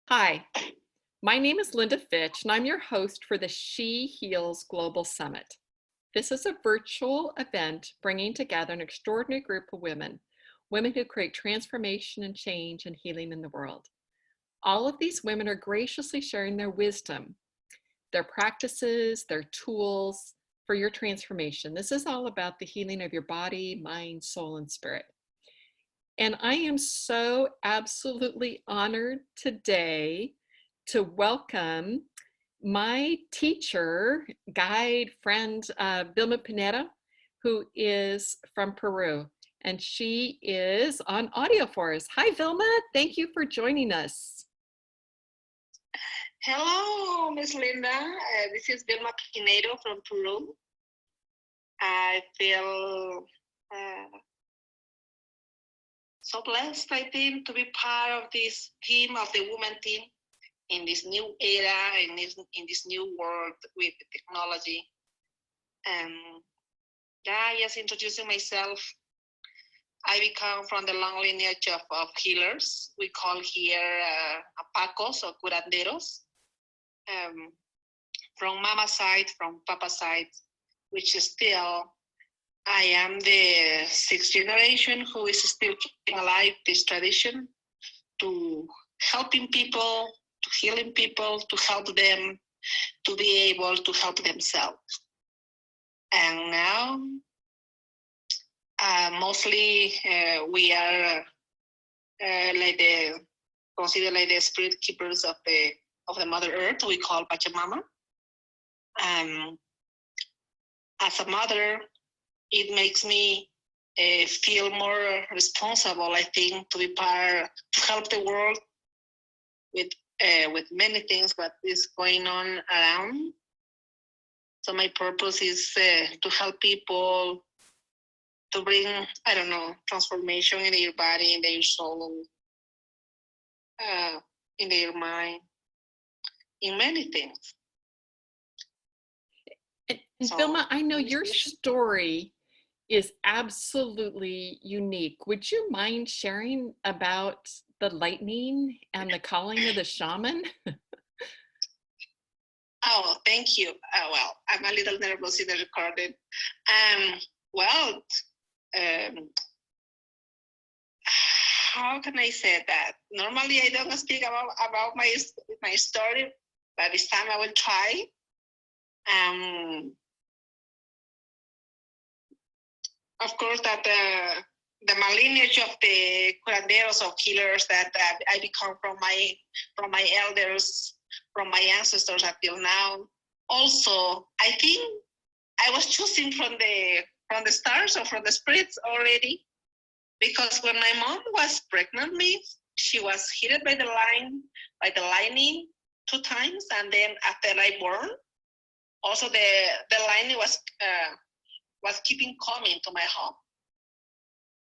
Hi, my name is Linda Fitch, and I'm your host for the SheHEALS Global Summit. This is a virtual event bringing together an extraordinary group of women, women who create transformation and change and healing in the world. All of these women are graciously sharing their wisdom, their practices, their tools for your transformation. This is all about the healing of your body, mind, soul, and spirit. And I am so absolutely honored today to welcome my teacher, guide, friend, Vilma Pinedo, who is from Peru. And she is on audio for us. Hi, Vilma. Thank you for joining us. Hello, Miss Linda. This is Vilma Pinedo from Peru. I feel so blessed, I think, to be part of this team, of the women team, in this new era, in this new world with technology. Just introducing myself, I become from the long lineage of healers. We call here apacos or curanderos. From mama side, from papa side, which is still, I am the sixth generation who is still keeping alive this tradition to helping people, to healing people, to help them to be able to help themselves. And now, mostly we are considered like the spirit keepers of the Mother Earth. We call Pachamama. As a mother, it makes me feel more responsible, I think, to be part, to help the world with many things that is going on around. So my purpose is to help people, to bring, I don't know, transformation in their body, in their soul, in their mind, in many things. And so, Vilma, I know your story is absolutely unique. Would you mind sharing about the lightning and the calling of the shaman? Oh, thank you. Well, I'm a little nervous in the recording. How can I say that? Normally, I don't speak about my story, but this time I will try. Of course, that the lineage of the curanderos, of healers that I become from my elders, from my ancestors until now. Also, I think I was choosing from the stars or from the spirits already, because when my mom was pregnant me, she was hit by the lightning 2 times, and then after I born, also the lightning was keeping coming to my home.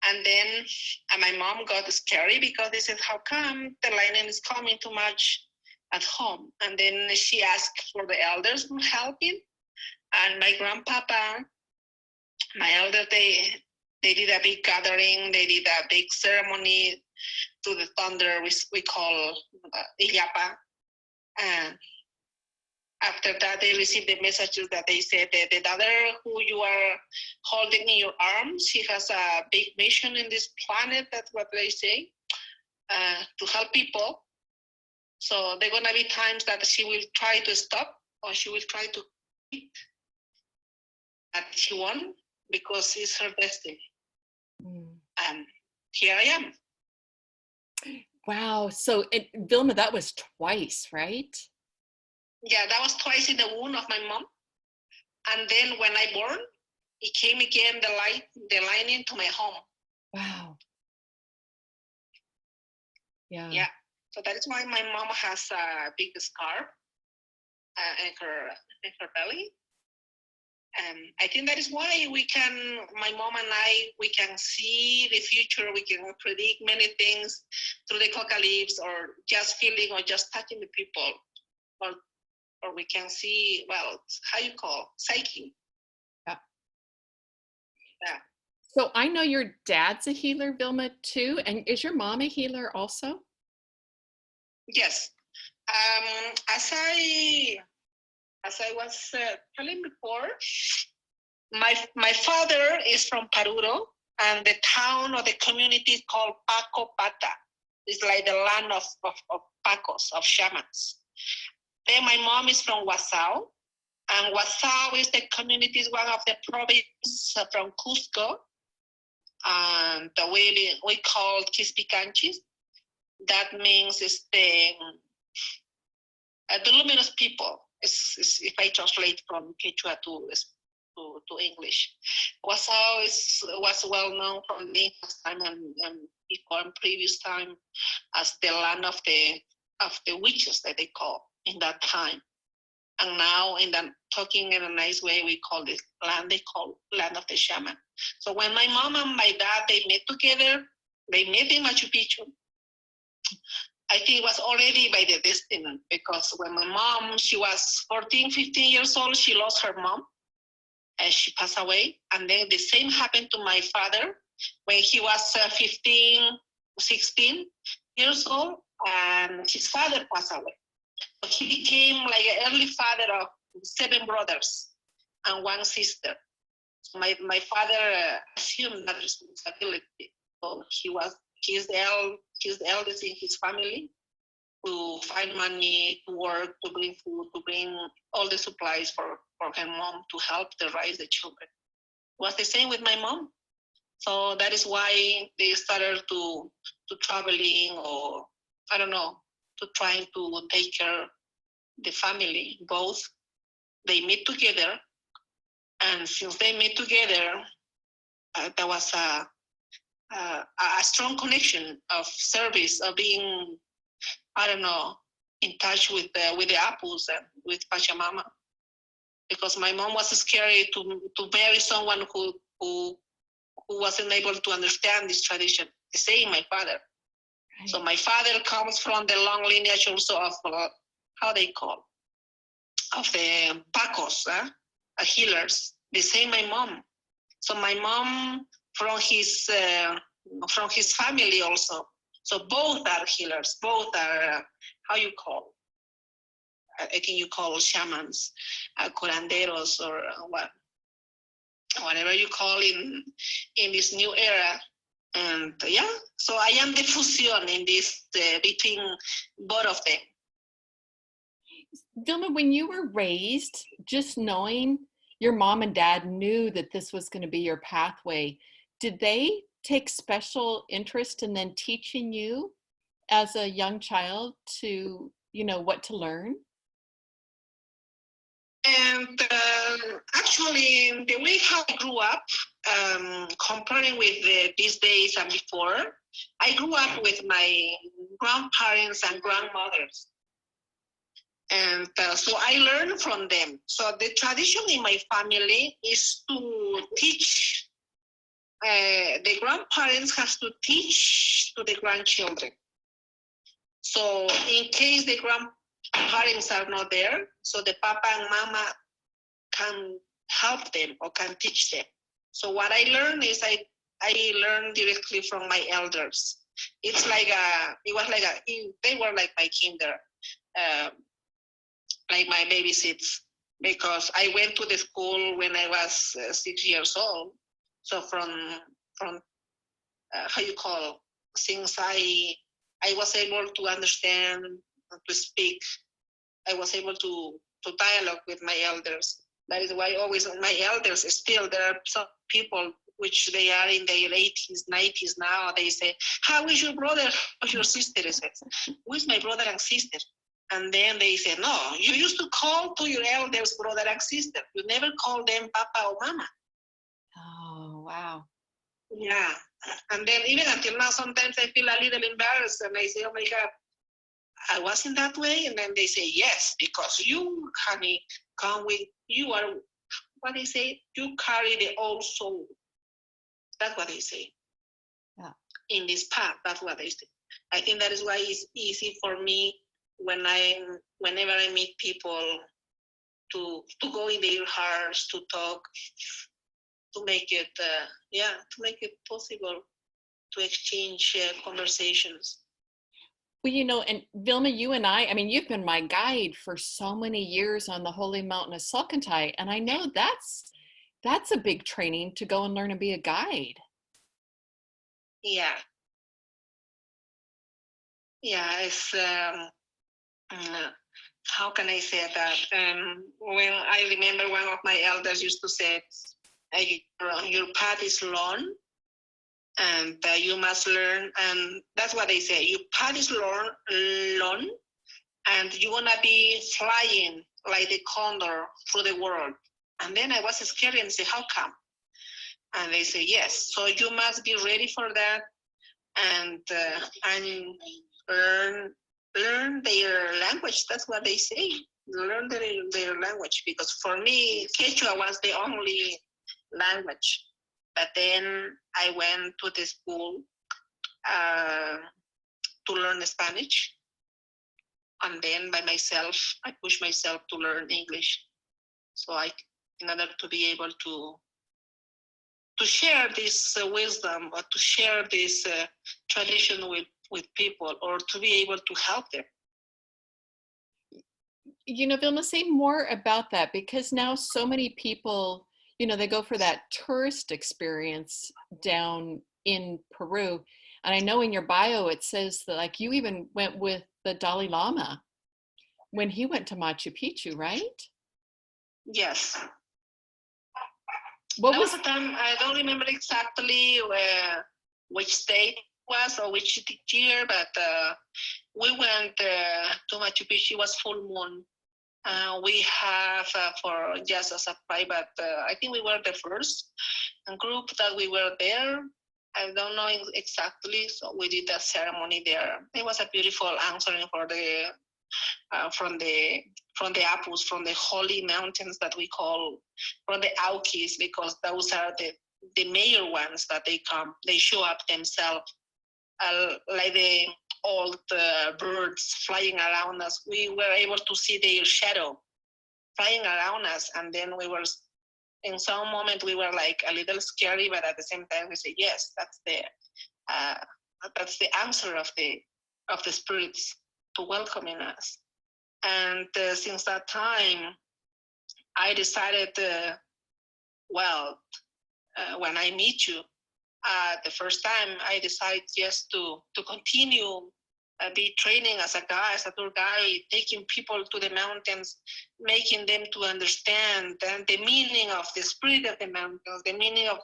And then my mom got scary because they said, how come the lightning is coming too much at home? And then she asked for the elders for helping. And my grandpapa, my elder, they did a big gathering. They did a big ceremony to the thunder, which we call Illapa. And after that, they received the messages that they said that the daughter who you are holding in your arms, she has a big mission in this planet, that's what they say, to help people. So there are going to be times that she will try to stop, or she will try to quit, but she won't, because it's her destiny. And here I am. Wow. So, Vilma, that was twice, right? Yeah, that was twice in the womb of my mom. And then when I born, it came again, the lightning to my home. Wow. Yeah. Yeah. So that is why my mom has a big scar in her belly. I think that is why my mom and I, we can see the future. We can predict many things through the apocalypse, or just feeling, or just touching the people, or we can see, well, how you call psyche. Yeah. Yeah. So I know your dad's a healer, Vilma, too. And is your mom a healer also? Yes. As I was telling before, my father is from Paruro, and the town or the community is called Paco Pata. It's like the land of Pacos, of shamans. Then my mom is from Wasao, and Wasao is the community, is one of the provinces from Cusco, and we call Chispicanchis. That means it's the luminous people. Is if I translate from Quechua to English. Wasao was well known from the time and before and previous time as the land of the witches that they call in that time. And now, talking in a nice way, we call this land, they call land of the shaman. So when my mom and my dad, they met together, they met in Machu Picchu. I think it was already by the destiny, because when my mom, she was 14, 15 years old, she lost her mom and she passed away. And then the same happened to my father when he was 15, 16 years old, and his father passed away. So he became like an early father of 7 brothers and 1 sister. So my father assumed that responsibility. So he's the eldest in his family, to find money, to work, to bring food, to bring all the supplies for her mom to help to raise the children. It was the same with my mom. So that is why they started to traveling, or I don't know, to trying to take care of the family. Both, they meet together, and since they meet together, there was a strong connection of service, of being, I don't know, in touch with the Apus and with Pachamama, because my mom was scared to marry someone who wasn't able to understand this tradition. The same my father. Right. So my father comes from the long lineage also of how they call, of the Pacos, healers. The same my mom. So my mom from his family also. So both are healers. Both are how you call. I think you call shamans, curanderos, or whatever you call in this new era. And yeah, so I am the fusion in this between both of them. Vilma, when you were raised, just knowing your mom and dad knew that this was going to be your pathway, did they take special interest in then teaching you as a young child to, what to learn? And actually, the way how I grew up, comparing with these days and before, I grew up with my grandparents and grandmothers. And so I learned from them. So the tradition in my family is to teach. The grandparents have to teach to the grandchildren. So in case the grandparents are not there, so the papa and mama can help them or can teach them. So what I learned is I learned directly from my elders. It's like they were like my kinder, like my babysits, because I went to the school when I was 6 years old. So from how you call, since I was able to understand, to speak, I was able to dialogue with my elders. That is why always my elders, still there are some people which they are in their 80s, 90s now, they say, how is your brother or your sister? I said, who is my brother and sister? And then they say, no, you used to call to your elders brother and sister. You never call them papa or mama. Oh, wow. Yeah. And then even until now, sometimes I feel a little embarrassed and I say, oh my God, I wasn't that way. And then they say, yes, because you, honey, come with, you are, what they say, you carry the old soul. That's what they say. Yeah. In this path, that's what they say. I think that is why it's easy for me whenever I meet people to go in their hearts, to talk, to make it, to make it possible to exchange conversations. Well, you know, and Vilma, you and I mean, you've been my guide for so many years on the Holy Mountain of Salcantay, and I know that's a big training to go and learn and be a guide. Yeah, yeah. It's uh, how can I say that? When I remember one of my elders used to say, "Your path is long, and you must learn." And that's what they say. Your path is long, and you wanna be flying like the condor through the world. And then I was scared and say, "How come?" And they say, "Yes." So you must be ready for that, and learn their language. That's what they say. Learn their language, because for me, Quechua was the only language. But then I went to the school to learn Spanish, and then by myself, I pushed myself to learn English. So in order to be able to share this wisdom, or to share this tradition with people, or to be able to help them. You know, Vilma, say more about that, because now so many people, you know, they go for that tourist experience down in Peru. And I know in your bio it says that like you even went with the Dalai Lama when he went to Machu Picchu, right? Yes. What That was was a time, I don't remember exactly which state it was or which year, but we went to Machu Picchu. It was full moon. We have for just as a private, I think we were the first group that we were there. I don't know exactly, so we did a ceremony there. It was a beautiful answering for the from the Apus, from the holy mountains that we call, from the Aukis, because those are the major ones that they show up themselves, like the old birds flying around us. We were able to see their shadow flying around us, and then we were, in some moment, we were like a little scary, but at the same time, we say, yes, that's the answer of the spirits to welcoming us. And since that time, I decided, when I meet you, the first time, I decided just to continue be training as a guide, as a tour guide, taking people to the mountains, making them to understand the meaning of the spirit of the mountains, the meaning of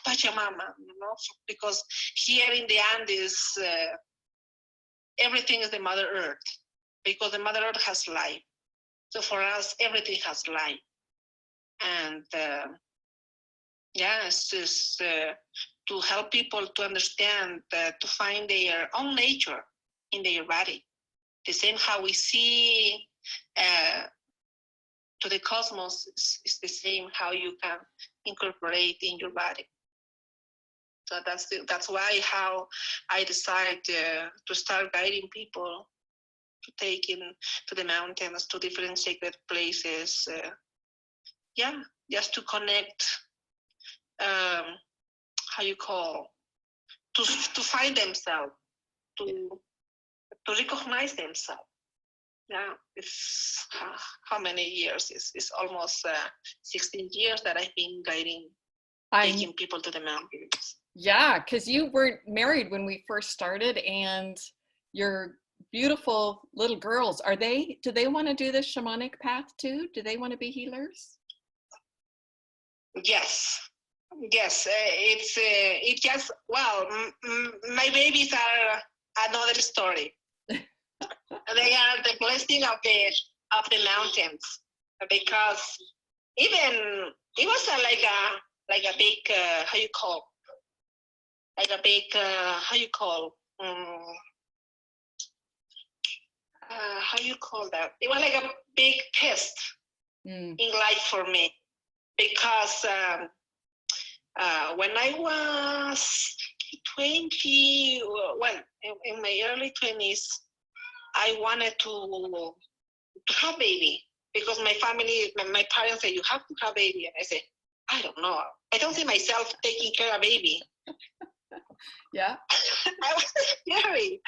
Pachamama, you know, because here in the Andes, everything is the Mother Earth, because the Mother Earth has life. So for us, everything has life. And it's just to help people to understand, to find their own nature in their body. The same how we see to the cosmos is the same how you can incorporate in your body. So that's why how I decided to start guiding people to take in to the mountains, to different sacred places. Just to connect. How you call, to find themselves, to recognize themselves. Yeah, it's how many years? It's almost 16 years that I've been guiding, taking people to the mountains. Yeah, because you weren't married when we first started, and your beautiful little girls, do they want to do the shamanic path too? Do they want to be healers? Yes, it's just, my babies are another story. They are the blessing of the mountains, because even it was like a big how you call, like a big how you call that? It was like a big test in life for me, because when I was 20, in my early 20s, I wanted to have baby, because my family, my parents said, you have to have baby. And I said, I don't know. I don't see myself taking care of baby. Yeah. scary.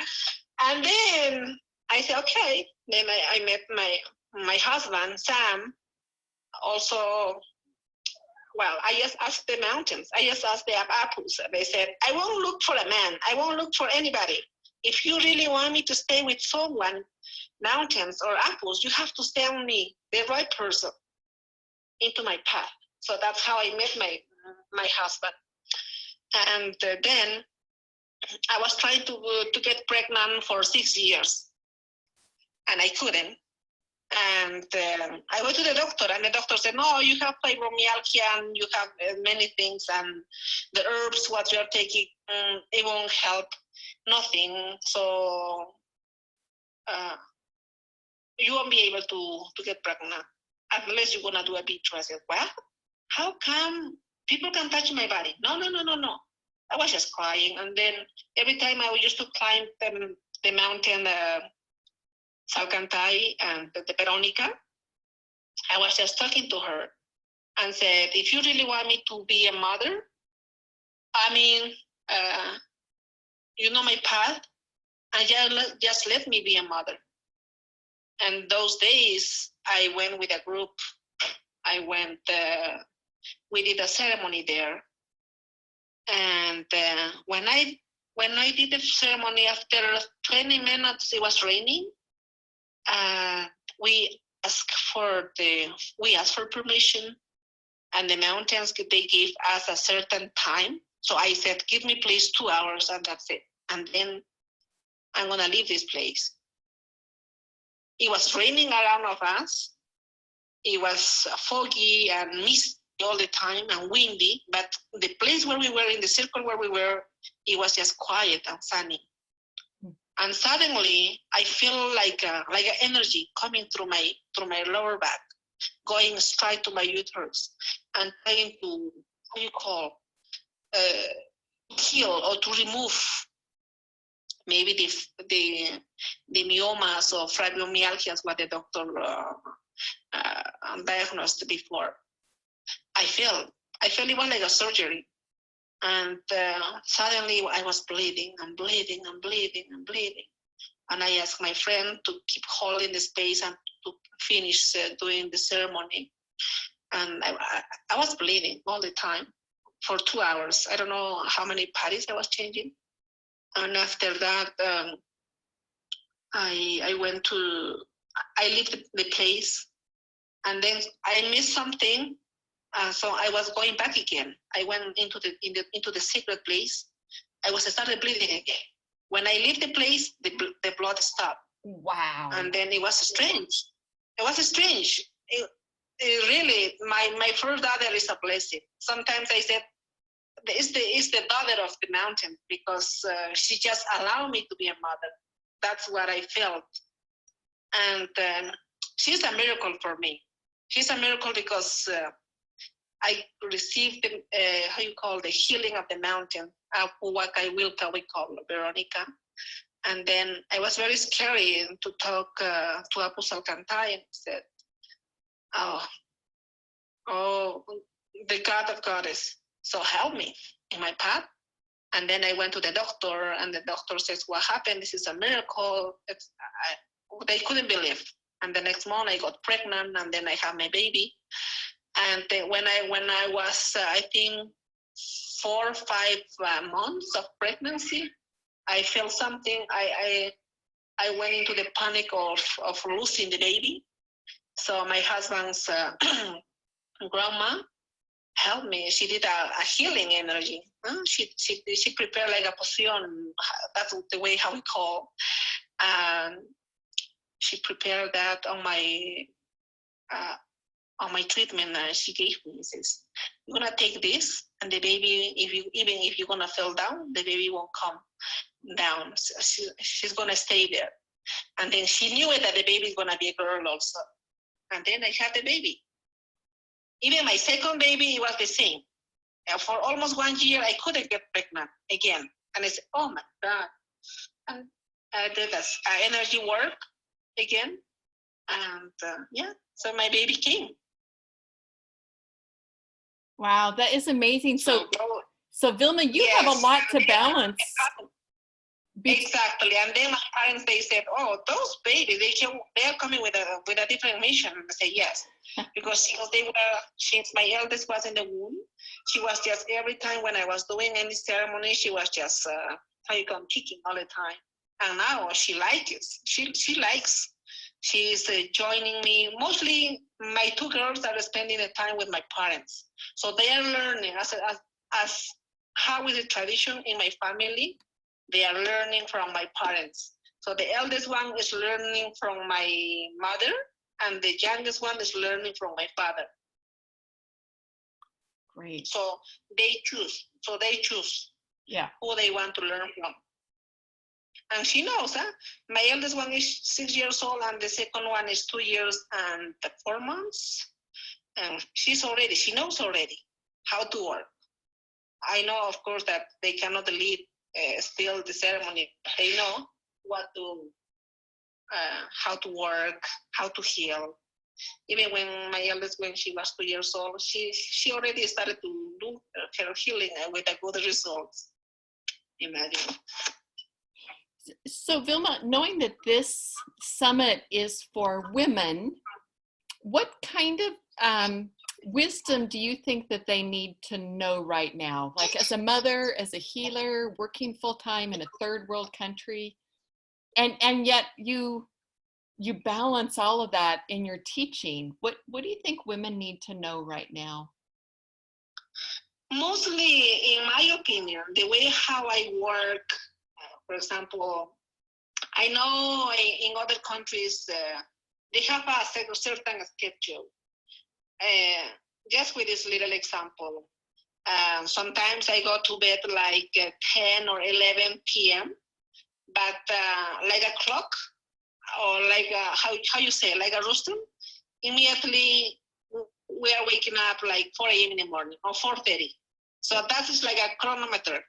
And then I said, okay. Then I met my husband, Sam. Also, well, I just asked the mountains. I just asked the apples. They said, I won't look for a man. I won't look for anybody. If you really want me to stay with someone, mountains or apples, you have to send me the right person into my path. So that's how I met my husband. And then I was trying to get pregnant for 6 years, and I couldn't. And I went to the doctor, and the doctor said, no, you have fibromyalgia, and you have many things, and the herbs, what you're taking, it won't help, nothing. So you won't be able to get pregnant unless you're going to do a B12. I said, well, how come people can touch my body? No. I was just crying. And then every time I used to climb the mountain, Salcantay and the Veronica, I was just talking to her and said, if you really want me to be a mother, I mean, you know my path, and just let me be a mother. And those days, I went with a group. We did a ceremony there. And when I did the ceremony, after 20 minutes, it was raining. We asked for permission, and the mountains, they gave us a certain time. So I said, give me please 2 hours, and that's it. And then I'm gonna leave this place. It was raining around of us. It was foggy and misty all the time and windy, but the place where we were, in the circle where we were, it was just quiet and sunny. And suddenly I feel like an energy coming through my lower back, going straight to my uterus and trying to, heal or to remove maybe the myomas or fibromyalgia, what the doctor diagnosed before. I felt it was like a surgery. And suddenly I was bleeding. And I asked my friend to keep holding the space and to finish doing the ceremony. And I was bleeding all the time for 2 hours. I don't know how many patties I was changing. And after that, I left the place, and then I missed something. So I was going back again. I went into the secret place. I started bleeding again. When I left the place, the blood stopped. Wow. And then it was strange. It really, my first daughter is a blessing. Sometimes I said, it's the daughter of the mountain, because she just allowed me to be a mother. That's what I felt. And she's a miracle for me. She's a miracle because I received the healing of the mountain, Puwakay Wilka, we call Veronica. And then I was very scary to talk to Apu Salcantay, and said, oh, the God of Goddess, so help me in my path. And then I went to the doctor, and the doctor says, what happened? This is a miracle. They couldn't believe. And the next morning I got pregnant, and then I had my baby. And when I was, I think, 4 or 5 months of pregnancy, I felt something. I went into the panic of losing the baby. So my husband's grandma helped me. She did a healing energy. She prepared like a potion. That's the way how we call. She prepared that on my treatment. She gave me. Says, "You're gonna take this, and the baby, even if you're gonna fall down, the baby won't come down. So she's gonna stay there." And then she knew that the baby is gonna be a girl also. And then I had the baby. Even my second baby, it was the same. For almost 1 year, I couldn't get pregnant again. And I said, oh my God. And I did this energy work again. And so my baby came. Wow, that is amazing. So Vilma, you have a lot to balance. Exactly. And then my parents, they said, "Oh, those babies, they are coming with a different mission." And I say, "Yes," because since my eldest was in the womb, she was just every time when I was doing any ceremony, she was just kicking all the time. And now she likes it. She likes. She's joining me. Mostly, my two girls are spending the time with my parents, so they are learning as how is the tradition in my family. They are learning from my parents. So the eldest one is learning from my mother, and the youngest one is learning from my father. Great. So they choose. Yeah. Who they want to learn from. And she knows, huh? My eldest one is 6 years old, and the second one is 2 years and 4 months. And she knows already how to work. I know, of course, that they cannot lead still the ceremony. They know what to, how to work, how to heal. Even when my eldest, when she was 2 years old, she already started to do her healing with a good results. Imagine. So Vilma, knowing that this summit is for women, what kind of wisdom do you think that they need to know right now? Like as a mother, as a healer, working full-time in a third world country, and yet you balance all of that in your teaching. What do you think women need to know right now? Mostly, in my opinion, the way how I work, for example, I know in other countries they have a certain schedule. Just with this little example, sometimes I go to bed like 10 or 11 p.m., but like a clock or like how you say, like a rooster, immediately we are waking up like 4 a.m. in the morning or 4:30. So that is like a chronometer.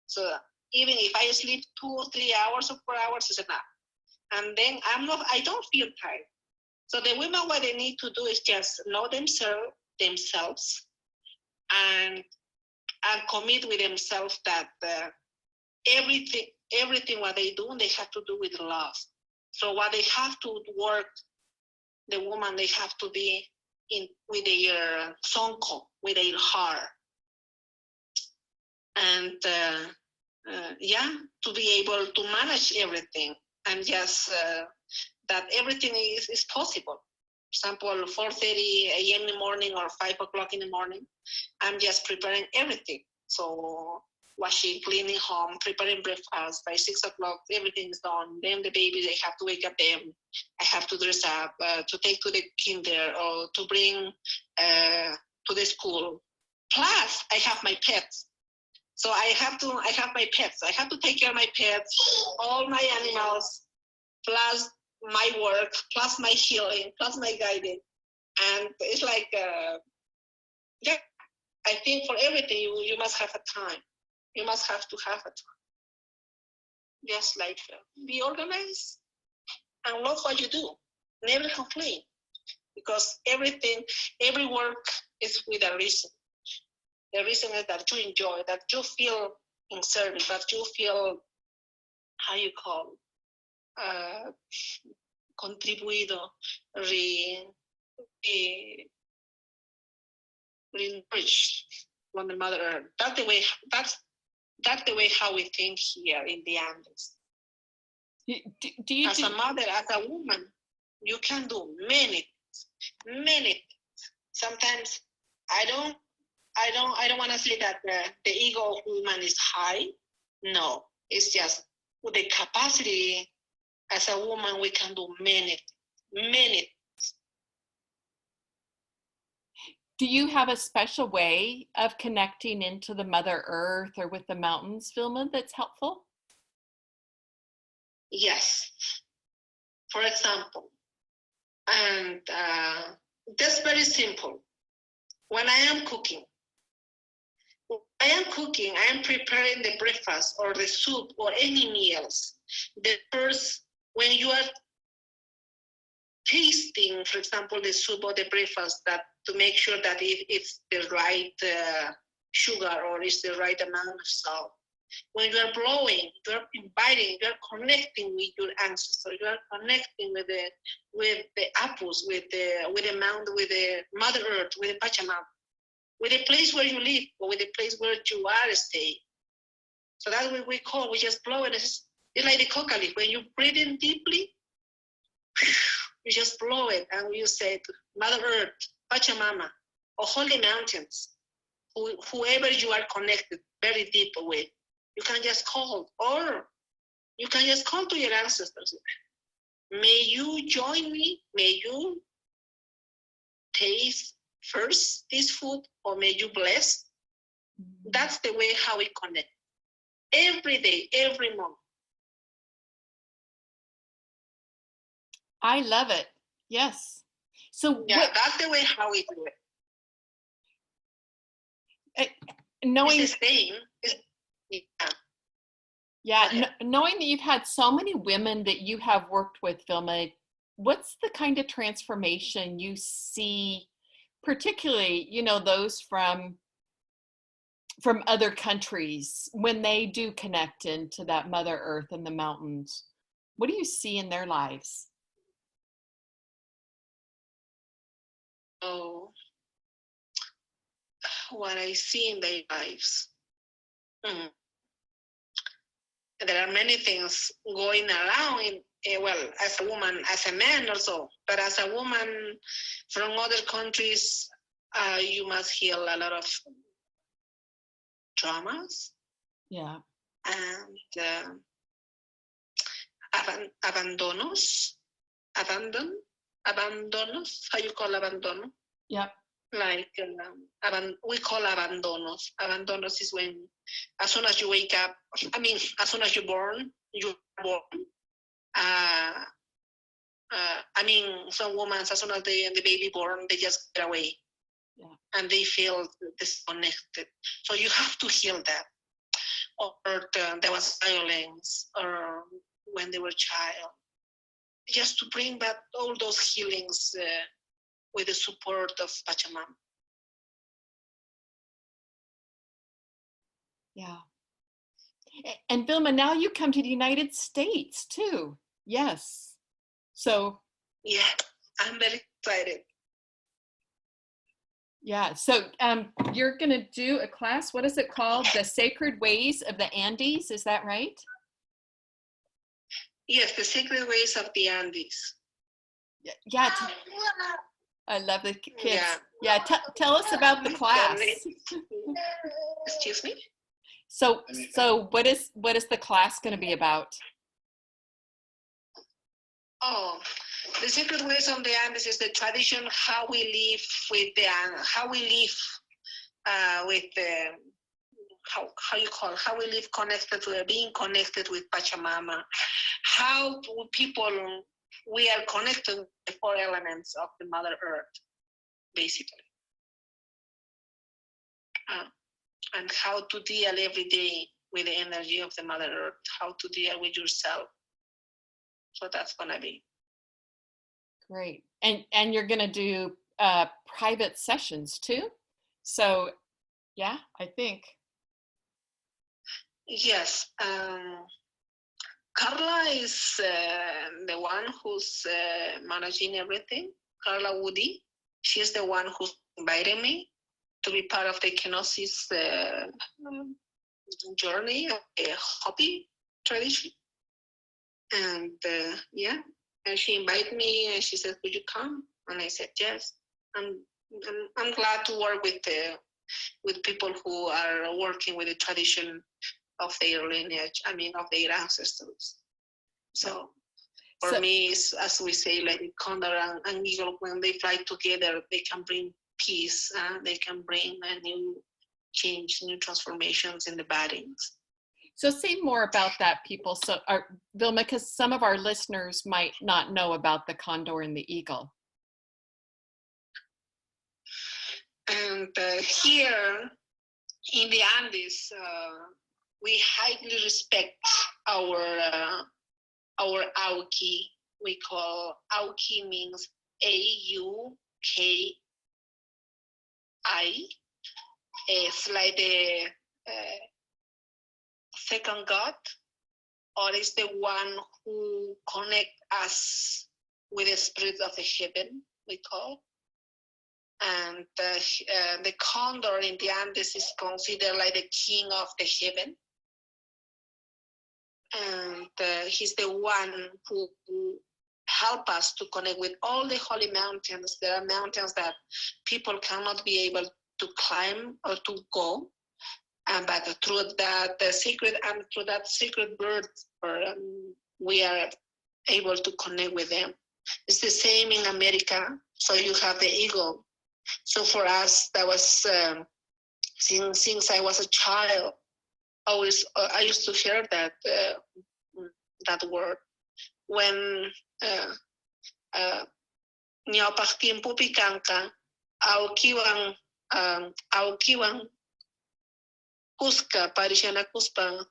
So even if I sleep 2 or 3 hours or 4 hours is enough. And then I don't feel tired. So the women, what they need to do is just know themselves and commit with themselves that everything what they do, they have to do with love. So what they have to work, the woman, they have to be with their sonko, with their heart. And to be able to manage everything and just that everything is possible. For example, 4:30 a.m. in the morning or 5 o'clock in the morning, I'm just preparing everything. So washing, cleaning home, preparing breakfast. By 6 o'clock, everything is done. Then the babies, I have to wake up them. I have to dress up, to take to the kinder or to bring to the school. Plus, I have my pets. So I have my pets. I have to take care of my pets, all my animals, plus my work, plus my healing, plus my guiding. And it's like, I think for everything, you must have a time. You must have to have a time. Just like be organized and love what you do. Never complain. Because every work is with a reason. The reason is that you enjoy, that you feel in service, that you feel, how you call, contribuido, re-enriched on the Mother Earth. That's the way how we think here in the Andes. Do you as a mother, as a woman, you can do many things. Sometimes I don't want to say that the ego of woman is high. No, it's just with the capacity as a woman, we can do many. Do you have a special way of connecting into the Mother Earth or with the mountains, Vilma, that's helpful? Yes. For example, and that's very simple. When I am cooking, I am preparing the breakfast or the soup or any meals. The first, when you are tasting, for example, the soup or the breakfast, that to make sure that it's the right sugar or it's the right amount of salt. When you are blowing, you are inviting, you are connecting with your ancestors. You are connecting with the apples, with the mound, with the Mother Earth, with the Pachamama, with the place where you live, or with the place where you are staying. So that's what we call. We just blow it. It's like the coca leaf. When you breathe in deeply, you just blow it, and you say to Mother Earth, Pachamama, or holy mountains, whoever you are connected very deep with, you can just call, or you can just call to your ancestors. May you join me, may you taste first this food, or may you bless. That's the way how we connect. Every day, every month. I love it. Yes. So yeah, that's the way how we do it. Knowing it's the same. Knowing that you've had so many women that you have worked with, Vilma, what's the kind of transformation you see, particularly, those from other countries when they do connect into that Mother Earth and the mountains? What do you see in their lives? Oh, what I see in their lives. There are many things going around well, as a woman, as a man also, but as a woman from other countries, you must heal a lot of traumas. Yeah. And abandonos, how you call abandono? Yeah. Like we call abandonos. Abandonos is when, as soon as you wake up, as soon as you're born. Some women, as soon as the baby born, they just get away. Yeah. And they feel disconnected. So you have to heal that. Or there was violence, or when they were child. Just to bring back all those healings with the support of Pachamama. Yeah. And Vilma, now you come to the United States too. Yes. So. Yeah, I'm very excited. Yeah. So you're going to do a class. What is it called? The Sacred Ways of the Andes. Is that right? Yes, the Sacred Ways of the Andes. Yeah. I love the kids. Yeah. Tell us about the class. Excuse me? So what is the class going to be about? Oh, the Sacred Ways of the Andes is the tradition how we live with how we live connected to being connected with Pachamama. How we are connected with the 4 elements of the Mother Earth, basically. And how to deal every day with the energy of the Mother Earth, how to deal with yourself. So that's gonna be great. And you're gonna do private sessions too. So yeah, I think. Yes. Carla is the one who's managing everything. Carla Woody. She's the one who's invited me to be part of the kenosis journey, a hobby tradition. And and she invited me and she said, "Would you come?" And I said, "Yes." I'm glad to work with people who are working with the tradition of their lineage, of their ancestors. So for me, it's, as we say, like condor and eagle, when they fly together, they can bring peace, they can bring a new change, new transformations in the bodies. So say more about that, people. So Vilma, because some of our listeners might not know about the condor and the eagle. And here in the Andes, we highly respect our Auki. We call Auki means AUKI. It's like the second God, or is the one who connect us with the spirit of the heaven, we call. And the condor in the Andes is considered like the king of the heaven. And he's the one who help us to connect with all the holy mountains. There are mountains that people cannot be able to climb or to go. But through that sacred bird, we are able to connect with them. It's the same in America. So you have the eagle. So for us, that was since I was a child. I used to hear that word when niopaktim pupikanka aukiwang kuska parishana kuspa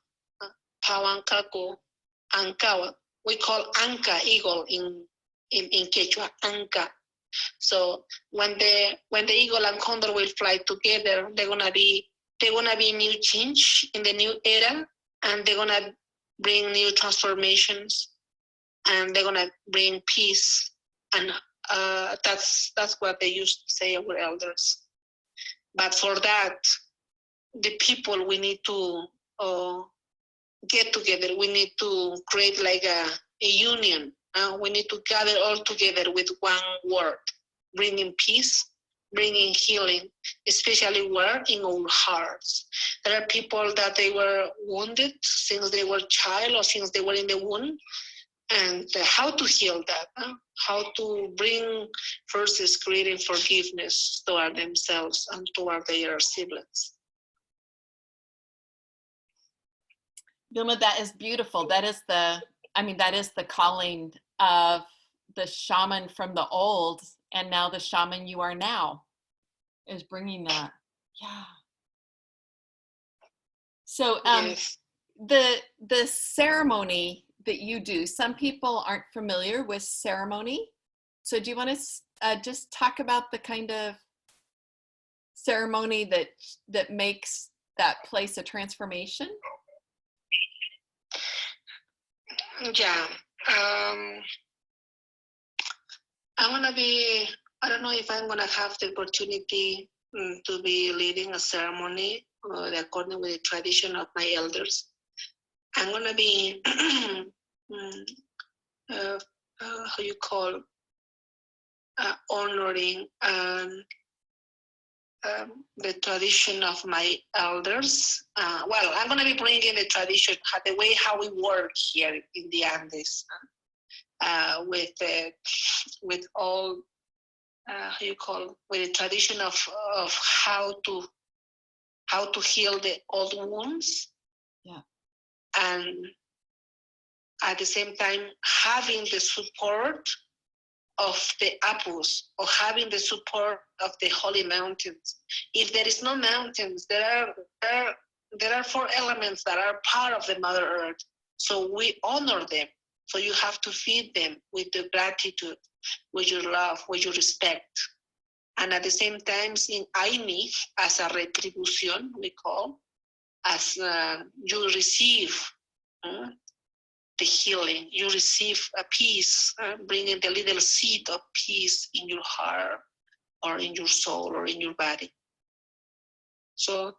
pawankako ankawa. We call anka eagle in Quechua, anka. So when the eagle and condor will fly together, they're gonna be new change in the new era, and they're gonna bring new transformations, and they're gonna bring peace. And that's what they used to say, our elders. But for that, the people, we need to get together. We need to create like a union. We need to gather all together with one word, bringing peace, bringing healing, especially where in our hearts. There are people that they were wounded since they were child or since they were in the womb, and how to heal that, how to bring first is creating forgiveness toward themselves and toward their siblings. Vilma, that is beautiful. That is the calling of the shaman from the old, and now the shaman you are now is bringing that. Yeah. So Yes. the ceremony that you do, some people aren't familiar with ceremony. So do you want to just talk about the kind of ceremony that makes that place a transformation? Yeah. I don't know if I'm going to have the opportunity to be leading a ceremony according with the tradition of my elders. I'm going to be, how you call, honoring the tradition of my elders. Well, I'm going to be bringing the tradition, the way how we work here in the Andes, with all, how you call, with the tradition of how to heal the old wounds. Yeah. And at the same time, having the support of the Apus, or having the support of the holy mountains. If there is no mountains, there are 4 elements that are part of the Mother Earth. So we honor them. So you have to feed them with the gratitude, with your love, with your respect. And at the same time, in Aini, as a retribution, we call, as you receive the healing, you receive a peace, bringing the little seed of peace in your heart or in your soul or in your body. So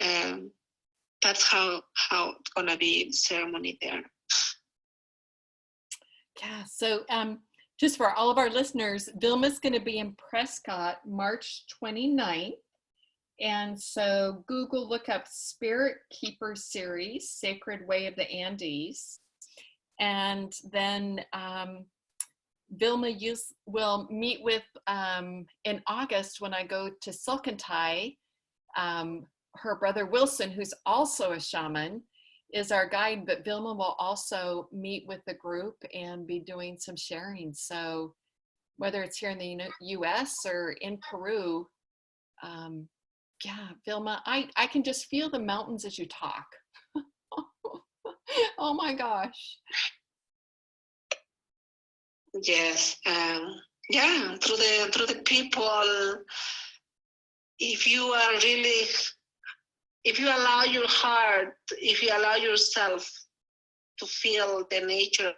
that's how it's gonna be the ceremony there. Yeah, so just for all of our listeners, Vilma's going to be in Prescott March 29th. And so Google, look up Spirit Keeper Series, Sacred Way of the Andes. And then Vilma will meet with, in August when I go to Silkentai, her brother Wilson, who's also a shaman, is our guide, but Vilma will also meet with the group and be doing some sharing. So whether it's here in the US or in Peru, yeah, Vilma, I can just feel the mountains as you talk. Oh my gosh. Yes, yeah, through the people, if you are really if you allow your heart, if you allow yourself to feel the nature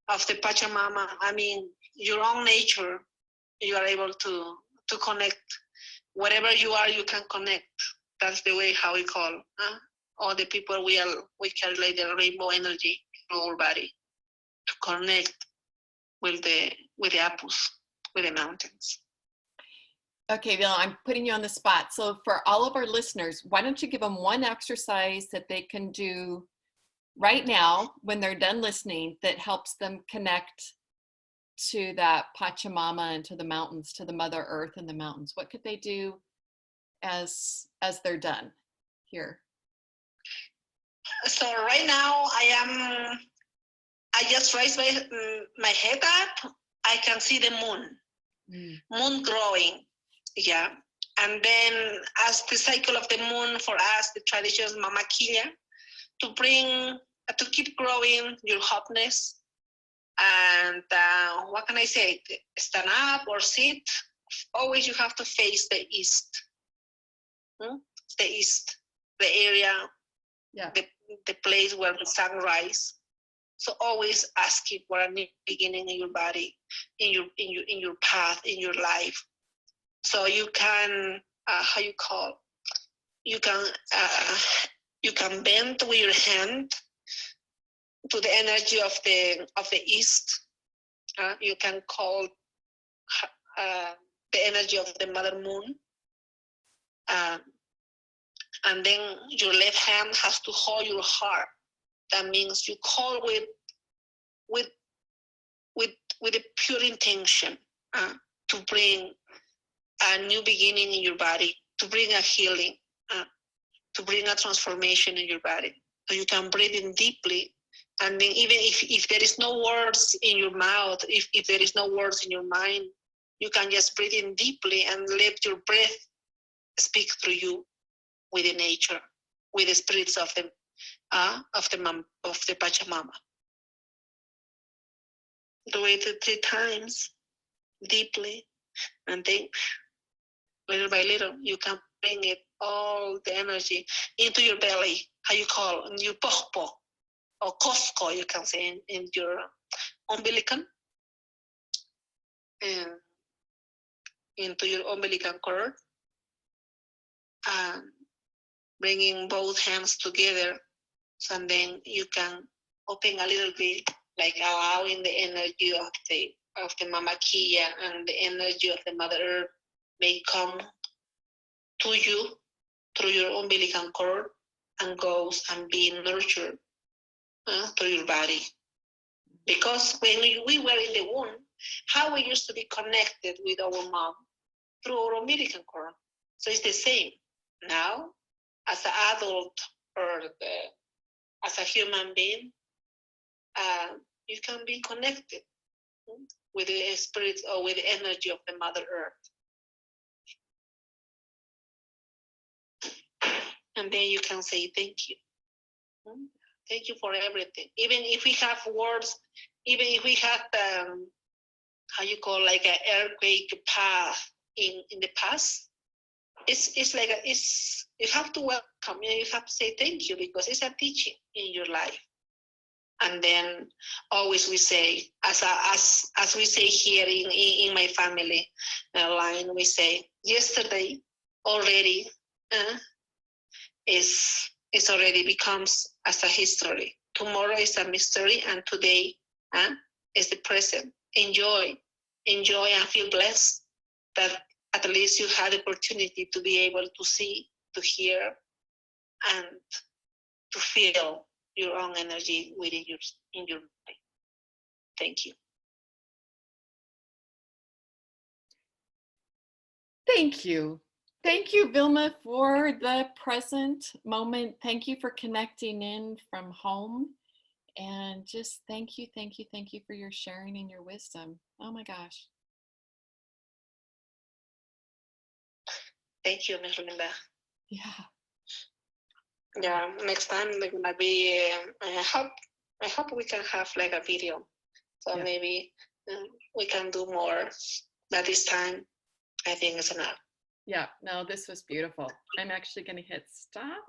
of the Pachamama, I mean, your own nature, you are able to connect. Wherever you are, you can connect. That's the way how we call all the people we carry like the rainbow energy in our body to connect with the Apus, with the mountains. Okay, Vilma, I'm putting you on the spot. So for all of our listeners, why don't you give them one exercise that they can do right now when they're done listening that helps them connect to that Pachamama and to the mountains, to the Mother Earth and the mountains? What could they do as they're done here? So right now I just raised my head up. I can see the moon growing. Yeah. And then as the cycle of the moon for us, the tradition is Mama Quilla, to keep growing your hopness. And what can I say? Stand up or sit. Always you have to face the east. The east, the area, the place where the sun rises. So always asking for a new beginning in your body, in your path, in your life. So you can you can bend with your hand to the energy of the east. You can call the energy of the Mother Moon. And then your left hand has to hold your heart. That means you call with a pure intention to bring a new beginning in your body, to bring a healing, to bring a transformation in your body. So you can breathe in deeply. And then even if there is no words in your mouth, if there is no words in your mind, you can just breathe in deeply and let your breath speak through you with the nature, with the spirits of the Pachamama. Do it 3 times deeply, and then little by little you can bring it all the energy into your belly. How you call in your pohpo or Costco, you can say in your umbilical, and into your umbilical cord, and bringing both hands together. So then you can open a little bit, like allowing the energy of the Mama Quilla and the energy of the Mother Earth may come to you through your umbilical cord and goes and be nurtured through your body. Because when we were in the womb, how we used to be connected with our mom through our umbilical cord. So it's the same. Now, as an adult or as a human being, you can be connected with the spirit or with the energy of the Mother Earth. And then you can say thank you. Thank you for everything. Even if we have words, even if we have how you call like an earthquake path in the past, it's like you have to welcome, you have to say thank you, because it's a teaching in your life. And then always we say, as we say here in my family line, we say yesterday already is already becomes as a history. Tomorrow is a mystery, and today is the present. Enjoy and feel blessed that at least you had the opportunity to be able to see, to hear, and to feel your own energy within in your mind. Thank you. Thank you. Thank you, Vilma, for the present moment. Thank you for connecting in from home. And just thank you for your sharing and your wisdom. Oh my gosh. Thank you, Ms. Linda. Yeah. Yeah, next time there gonna be. I hope we can have like a video, so yeah. Maybe we can do more. But this time, I think it's enough. Yeah, no, this was beautiful. I'm actually going to hit stop.